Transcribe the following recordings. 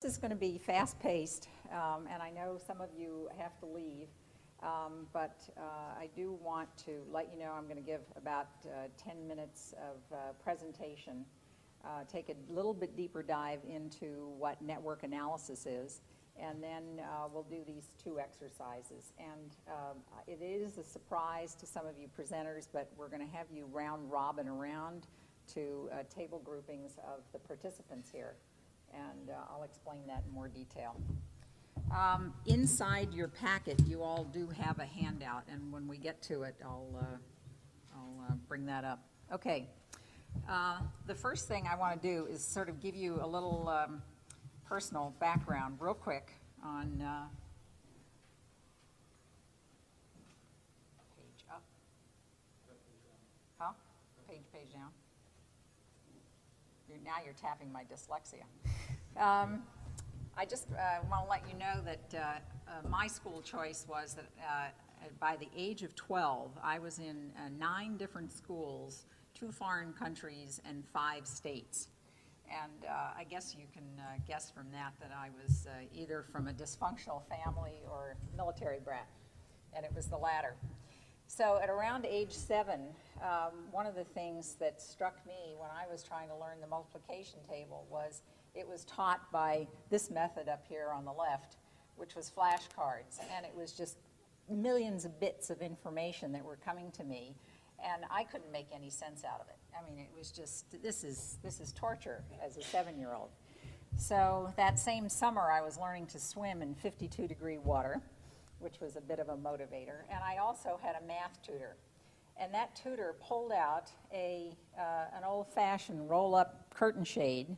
This is going to be fast-paced, and I know some of you have to leave, but I do want to let you know I'm going to give about 10 minutes of presentation, take a little bit deeper dive into what network analysis is, and then we'll do these two exercises. And it is a surprise to some of you presenters, but we're going to have you round robin around to table groupings of the participants here. And I'll explain that in more detail. Inside your packet, you all do have a handout, and when we get to it, I'll bring that up. Okay. The first thing I want to do is sort of give you a little personal background real quick on page up. Huh? Page down. Now you're tapping my dyslexia. I just want to let you know that my school choice was that by the age of 12, I was in 9 different schools, 2 foreign countries, and 5 states. And I guess you can guess from that I was either from a dysfunctional family or military brat, and it was the latter. So at around age 7, one of the things that struck me when I was trying to learn the multiplication table was it was taught by this method up here on the left, which was flashcards. And it was just millions of bits of information that were coming to me, and I couldn't make any sense out of it. I mean, it was just, this is torture as a 7-year-old. So that same summer, I was learning to swim in 52-degree water, which was a bit of a motivator. And I also had a math tutor. And that tutor pulled out an old-fashioned roll-up curtain shade,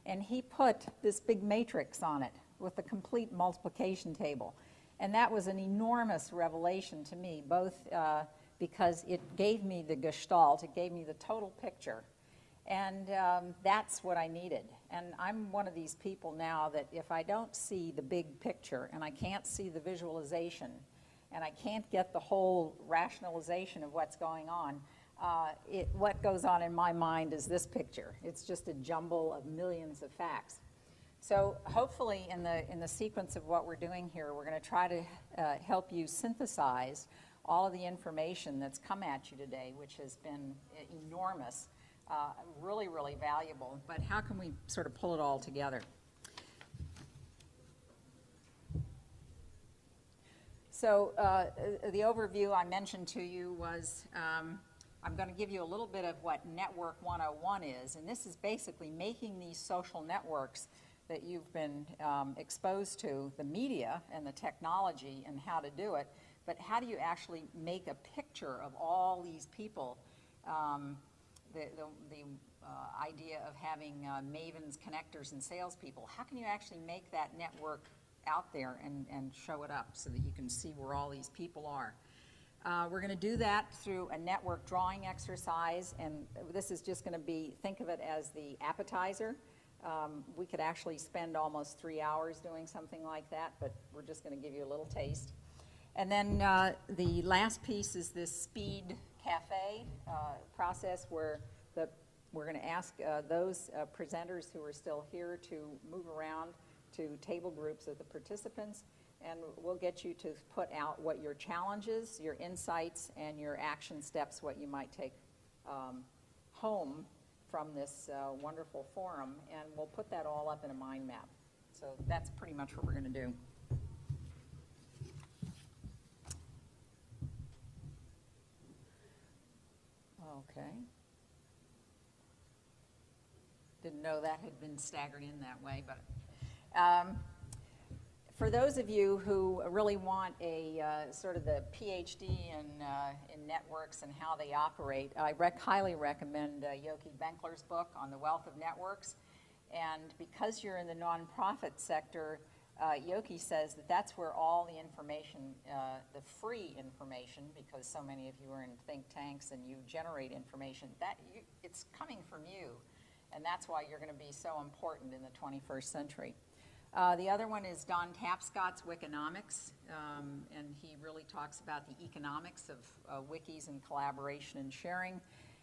and he put this big matrix on it with the complete multiplication table. And that was an enormous revelation to me, both because it gave me the gestalt, it gave me the total picture. And that's what I needed. And I'm one of these people now that if I don't see the big picture and I can't see the visualization and I can't get the whole rationalization of what's going on, what goes on in my mind is this picture. It's just a jumble of millions of facts. So hopefully in the sequence of what we're doing here, we're going to try to help you synthesize all of the information that's come at you today, which has been enormous. Really, really valuable, but how can we sort of pull it all together? So the overview I mentioned to you was I'm going to give you a little bit of what Network 101 is, and this is basically making these social networks that you've been exposed to, the media and the technology and how to do it, but how do you actually make a picture of all these people? The idea of having mavens, connectors, and salespeople. How can you actually make that network out there and show it up so that you can see where all these people are? We're going to do that through a network drawing exercise, and this is just going to be, think of it as the appetizer. We could actually spend almost 3 hours doing something like that, but we're just going to give you a little taste. And then the last piece is this speed cafe process where we're going to ask those presenters who are still here to move around to table groups of the participants, and we'll get you to put out what your challenges, your insights, and your action steps, what you might take home from this wonderful forum, and we'll put that all up in a mind map. So that's pretty much what we're going to do. Okay. Didn't know that had been staggered in that way, but for those of you who really want a sort of the PhD in networks and how they operate, I highly recommend Yoki Benkler's book on the wealth of networks. And because you're in the nonprofit sector, Yoki says that that's where all the information, the free information, because so many of you are in think tanks and you generate information, it's coming from you. And that's why you're going to be so important in the 21st century. The other one is Don Tapscott's Wikinomics, and he really talks about the economics of wikis and collaboration and sharing.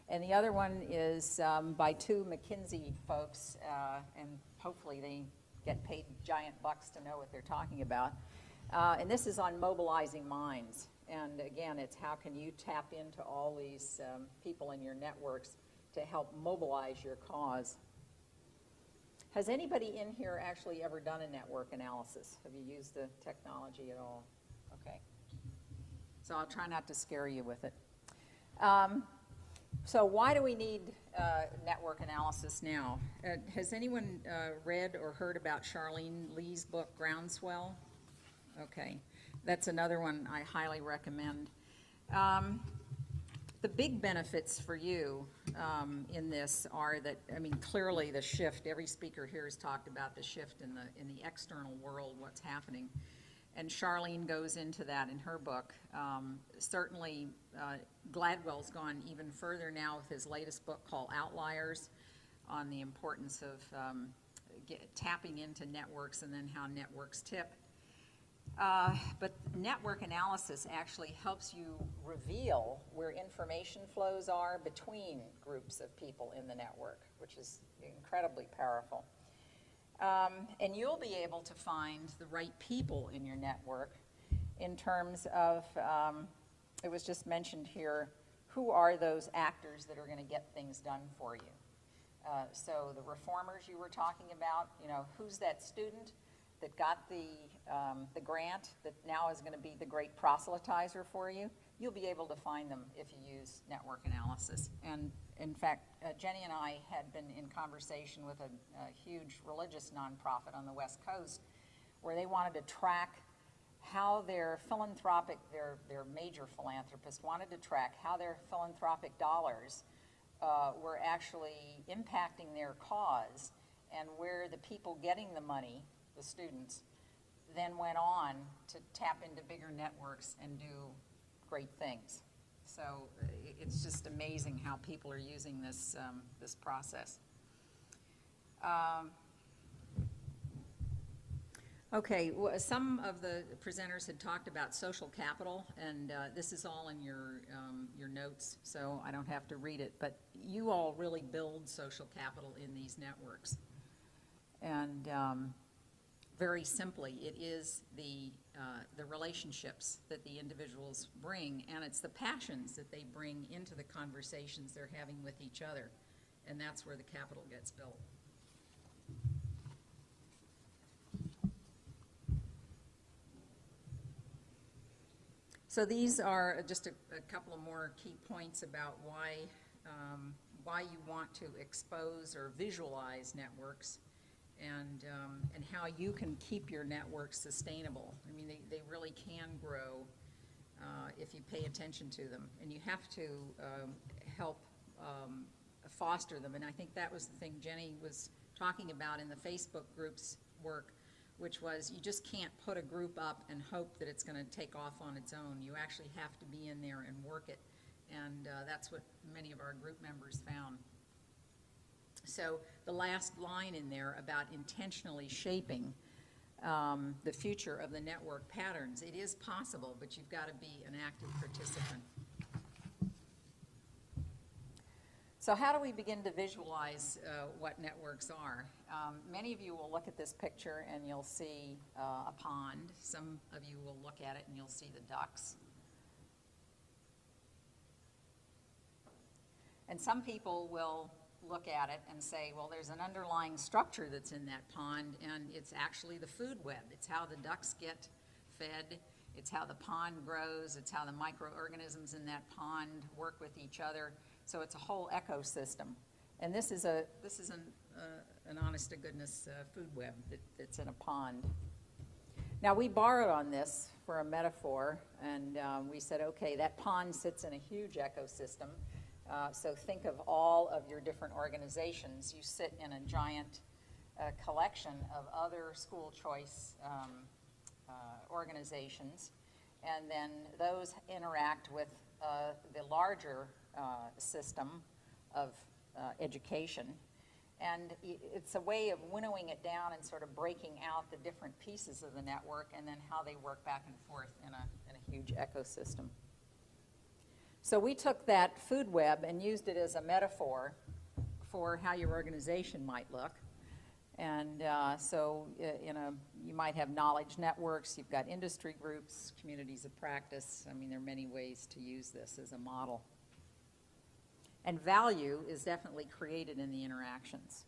And the other one is by 2 McKinsey folks, and hopefully they get paid giant bucks to know what they're talking about. And this is on mobilizing minds. And again, it's how can you tap into all these people in your networks to help mobilize your cause. Has anybody in here actually ever done a network analysis? Have you used the technology at all? Okay. So I'll try not to scare you with it. So why do we need network analysis now? Has anyone read or heard about Charlene Lee's book, Groundswell? Okay, that's another one I highly recommend. The big benefits for you in this are that, I mean, clearly the shift, every speaker here has talked about the shift in the external world, what's happening. And Charlene goes into that in her book. Certainly, Gladwell's gone even further now with his latest book called Outliers on the importance of tapping into networks and then how networks tip. But network analysis actually helps you reveal where information flows are between groups of people in the network, which is incredibly powerful. And you'll be able to find the right people in your network in terms of, it was just mentioned here, who are those actors that are going to get things done for you? So the reformers you were talking about, you know, who's that student that got the grant that now is going to be the great proselytizer for you? You'll be able to find them if you use network analysis. And in fact, Jenny and I had been in conversation with a huge religious nonprofit on the West Coast where they wanted to track how their philanthropic, their major philanthropists wanted to track how their philanthropic dollars were actually impacting their cause, and where the people getting the money, the students, then went on to tap into bigger networks and do great things. So it's just amazing how people are using this, this process. Okay, well, some of the presenters had talked about social capital, and this is all in your notes, so I don't have to read it, but you all really build social capital in these networks. And very simply, it is the relationships that the individuals bring, and it's the passions that they bring into the conversations they're having with each other, and that's where the capital gets built. So these are just a couple of more key points about why you want to expose or visualize networks, and how you can keep your networks sustainable. I mean, they really can grow if you pay attention to them, and you have to help foster them. And I think that was the thing Jenny was talking about in the Facebook group's work, which was you just can't put a group up and hope that it's going to take off on its own. You actually have to be in there and work it, and that's what many of our group members found. So the last line in there about intentionally shaping the future of the network patterns, it is possible, but you've got to be an active participant. So how do we begin to visualize what networks are? Many of you will look at this picture and you'll see a pond. Some of you will look at it and you'll see the ducks. And some people will look at it and say, well, there's an underlying structure that's in that pond, and it's actually the food web. It's how the ducks get fed. It's how the pond grows. It's how the microorganisms in that pond work with each other. So it's a whole ecosystem. And this is an honest-to-goodness food web that's in a pond. Now, we borrowed on this for a metaphor, and we said, okay, that pond sits in a huge ecosystem. So think of all of your different organizations. You sit in a giant collection of other school choice organizations, and then those interact with the larger system of education. And it's a way of winnowing it down and sort of breaking out the different pieces of the network and then how they work back and forth in a huge ecosystem. So we took that food web and used it as a metaphor for how your organization might look. And you might have knowledge networks, you've got industry groups, communities of practice. I mean, there are many ways to use this as a model. And value is definitely created in the interactions.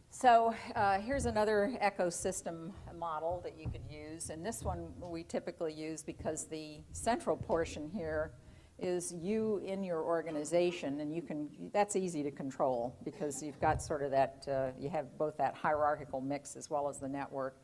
So here's another ecosystem model that you could use. And this one we typically use because the central portion here is you in your organization, and that's easy to control because you've got sort of that, you have both that hierarchical mix as well as the network.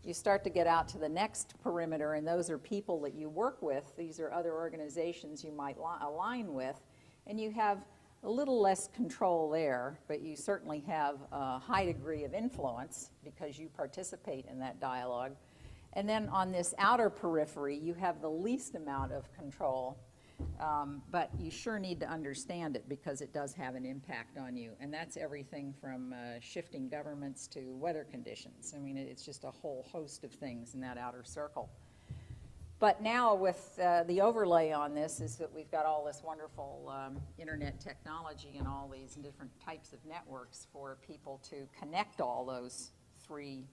You start to get out to the next perimeter, and those are people that you work with. These are other organizations you might align with, and you have a little less control there, but you certainly have a high degree of influence because you participate in that dialogue. And then on this outer periphery, you have the least amount of control. But you sure need to understand it because it does have an impact on you. And that's everything from shifting governments to weather conditions. I mean, it's just a whole host of things in that outer circle. But now with the overlay on this is that we've got all this wonderful internet technology and all these different types of networks for people to connect all those three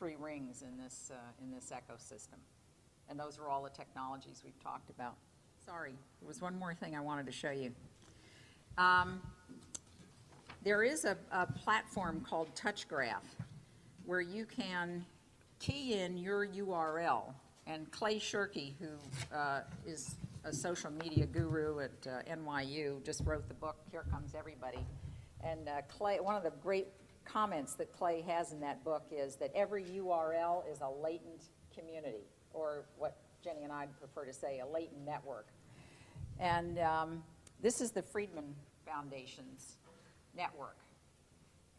rings in this ecosystem. And those are all the technologies we've talked about. Sorry, there was one more thing I wanted to show you. There is a platform called TouchGraph where you can key in your URL. And Clay Shirky, who is a social media guru at NYU, just wrote the book, Here Comes Everybody. And Clay, one of the great comments that Clay has in that book is that every URL is a latent community, or what Jenny and I prefer to say, a latent network. And this is the Friedman Foundation's network.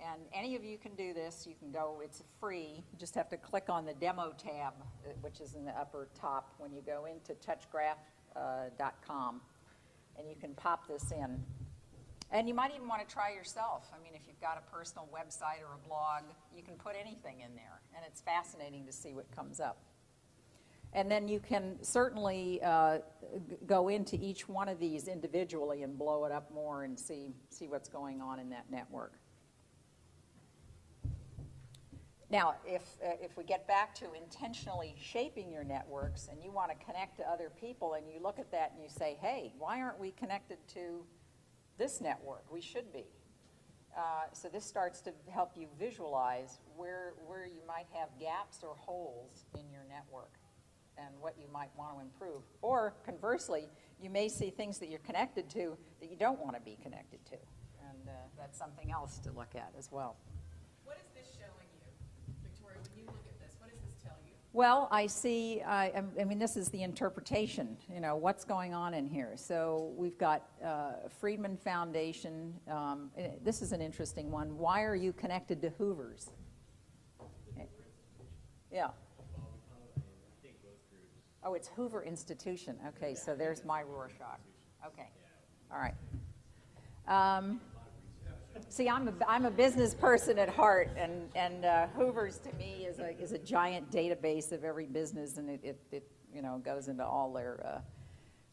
And any of you can do this. You can go, it's free. You just have to click on the demo tab, which is in the upper top when you go into touchgraph.com. And you can pop this in. And you might even want to try yourself. I mean, if you've got a personal website or a blog, you can put anything in there. And it's fascinating to see what comes up. And then you can certainly go into each one of these individually and blow it up more and see what's going on in that network. Now, if we get back to intentionally shaping your networks and you want to connect to other people and you look at that and you say, hey, why aren't we connected to this network? We should be. So this starts to help you visualize where you might have gaps or holes in your network and what you might want to improve. Or conversely, you may see things that you're connected to that you don't want to be connected to. And that's something else to look at as well. What is this showing you, Victoria, when you look at this? What does this tell you? Well, I see, I mean, this is the interpretation, you know, what's going on in here. So we've got Friedman Foundation. This is an interesting one. Why are you connected to Hoovers? Yeah. Oh, it's Hoover Institution. Okay, so there's my Rorschach. Okay, all right. See, I'm a business person at heart, and Hoover's to me is a giant database of every business, and it you know, goes into all their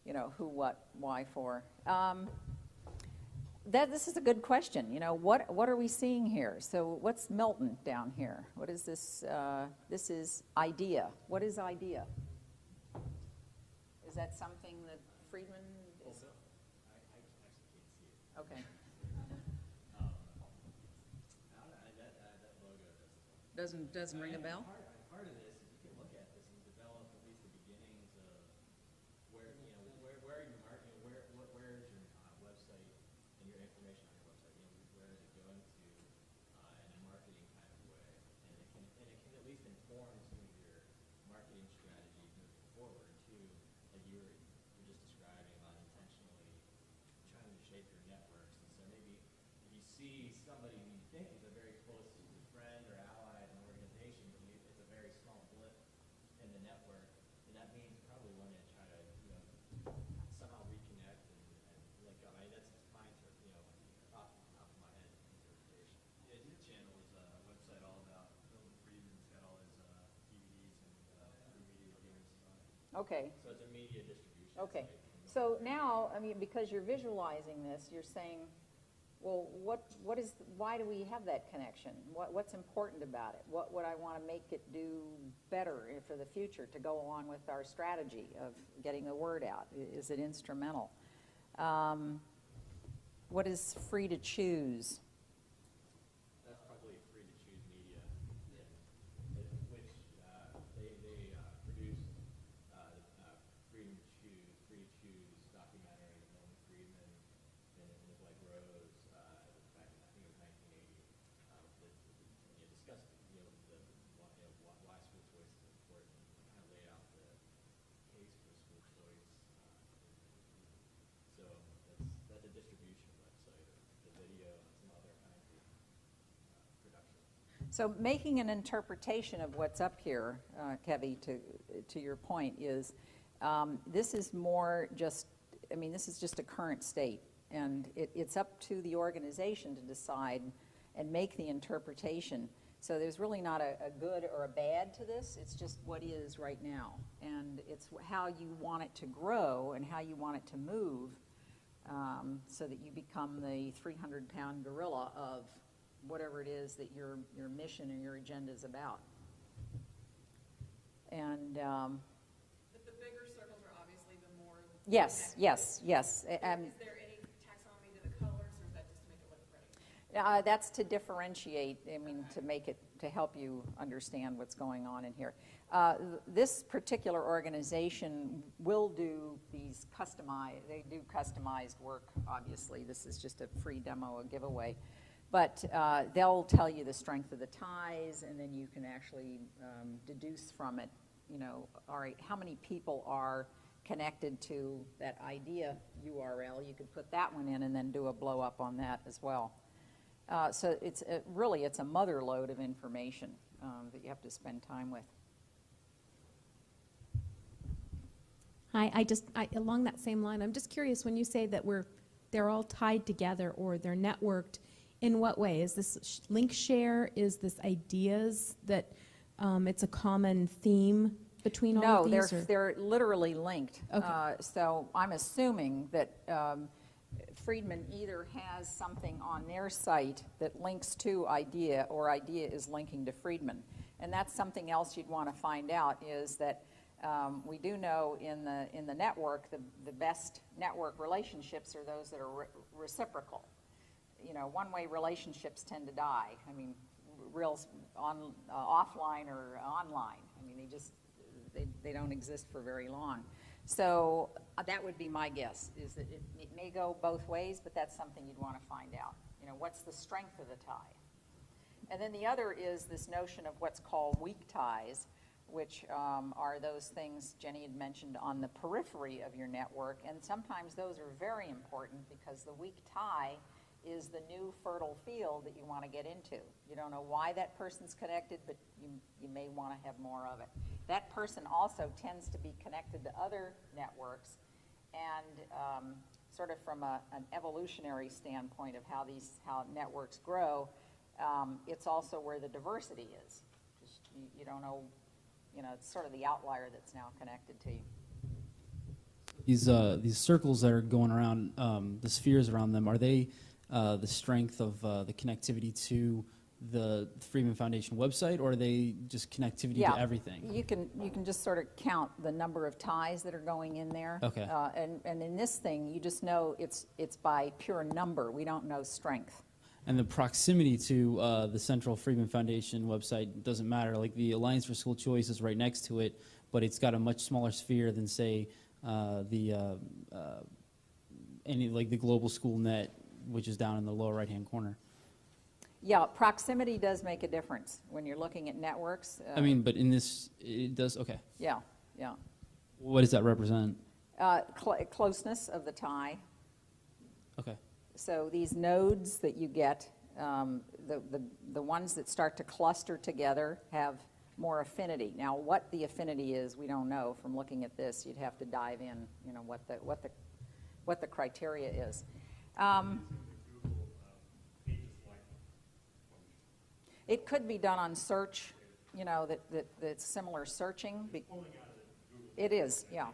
you know, who, what, why, for. This is a good question. You know, what are we seeing here? So what's Milton down here? What is this? This is idea. What is idea? Is that something that Friedman is? I actually can't see it. Okay. That logo Doesn't ring a bell? Part of this is you can look at this and develop at least the beginnings of where, you know, where you're marketing, where is your website and your information on your website, you know, where is it going to in a marketing kind of way, and it can at least inform some of your marketing strategies moving forward too, like you were just describing about intentionally trying to shape your networks. And so maybe if you see somebody you think is a very close friend or ally in an organization, but it's a very small blip in the network, and that means you probably want to try to, you know, somehow reconnect and link up. I mean, that's my you know, off the top of my head interpretation. Yeah, his channel is a website all about Milton Friedman. It's got all his DVDs and free media appearances on it. Okay. So it's a media distribution. Okay. site. So now, I mean, because you're visualizing this, you're saying, well, why do we have that connection? What's important about it? What would I want to make it do better for the future to go along with our strategy of getting the word out? Is it instrumental? What is free to choose? That's probably free to choose media, which they produced Free to Choose documentary with Milton Friedman and his wife Rose back in, I think it was 1980. That discussed why school choice is important, and kind of laid out the case for school choice. So that's a distribution website, the video and some other kinds of production. So making an interpretation of what's up here, Kevy, to your point, is this is more just, I mean, this is just a current state, and it's up to the organization to decide and make the interpretation. So there's really not a good or a bad to this, it's just what is right now. And it's how you want it to grow and how you want it to move so that you become the 300-pound gorilla of whatever it is that your mission or your agenda is about. And The bigger circles are obviously the more. yes, connected. yes, yes. Is there any taxonomy to the colors, or is that just to make it look pretty? That's to differentiate, I mean, to make it, to help you understand what's going on in here. This particular organization will do these they do customized work, obviously. This is just a free demo, a giveaway. But they'll tell you the strength of the ties, and then you can actually deduce from it, you know, all right, how many people are connected to that idea URL. You could put that one in and then do a blow up on that as well. So it's really, it's a mother lode of information that you have to spend time with. Hi, along that same line, I'm just curious, when you say that they're all tied together or they're networked, in what way? Is this link share? Is this ideas that it's a common theme between all of these? No, they're literally linked. Okay. So I'm assuming that Friedman either has something on their site that links to IDEA, or IDEA is linking to Friedman. And that's something else you'd want to find out, is that we do know in the network, the best network relationships are those that are reciprocal. You know, one-way relationships tend to die. I mean, offline or online. I mean, they don't exist for very long. So that would be my guess, is that it may go both ways, but that's something you'd want to find out. You know, what's the strength of the tie? And then the other is this notion of what's called weak ties, which are those things Jenny had mentioned on the periphery of your network. And sometimes those are very important, because the weak tie is the new fertile field that you want to get into. You don't know why that person's connected, but you may want to have more of it. That person also tends to be connected to other networks, and sort of from an evolutionary standpoint of how networks grow, it's also where the diversity is. Just, you don't know, you know, it's sort of the outlier that's now connected to you. These circles that are going around, the spheres around them, are they the strength of the connectivity to the Friedman Foundation website, or are they just connectivity to everything? You can just sort of count the number of ties that are going in there. Okay. And in this thing, you just know it's by pure number. We don't know strength. And the proximity to the Central Friedman Foundation website doesn't matter. Like the Alliance for School Choice is right next to it, but it's got a much smaller sphere than, say, the Global School Net, which is down in the lower right-hand corner. Yeah, proximity does make a difference when you're looking at networks. I mean, but in this, it does, okay. Yeah. What does that represent? Closeness of the tie. Okay. So these nodes that you get, the ones that start to cluster together have more affinity. Now, what the affinity is, we don't know from looking at this. You'd have to dive in, you know, what the criteria is. It could be done on search, you know, that's similar searching. It is, yeah.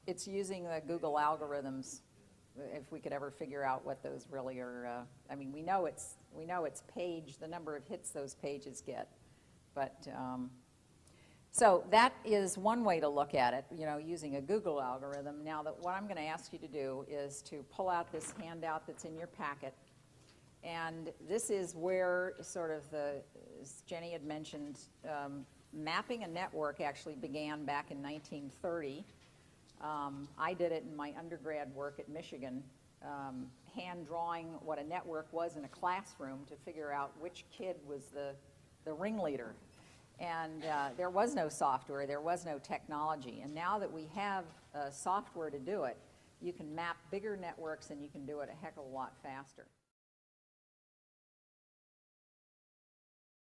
It's using the Google algorithms. if we could ever figure out what those really are. I mean, we know it's page, the number of hits those pages get, but so that is one way to look at it, you know, using a Google algorithm. Now, that what I'm going to ask you to do is to pull out this handout that's in your packet, and this is where sort of as Jenny had mentioned, mapping a network actually began back in 1930. I did it in my undergrad work at Michigan, hand drawing what a network was in a classroom to figure out which kid was the ringleader. And there was no software, there was no technology. And now that we have software to do it, you can map bigger networks and you can do it a heck of a lot faster.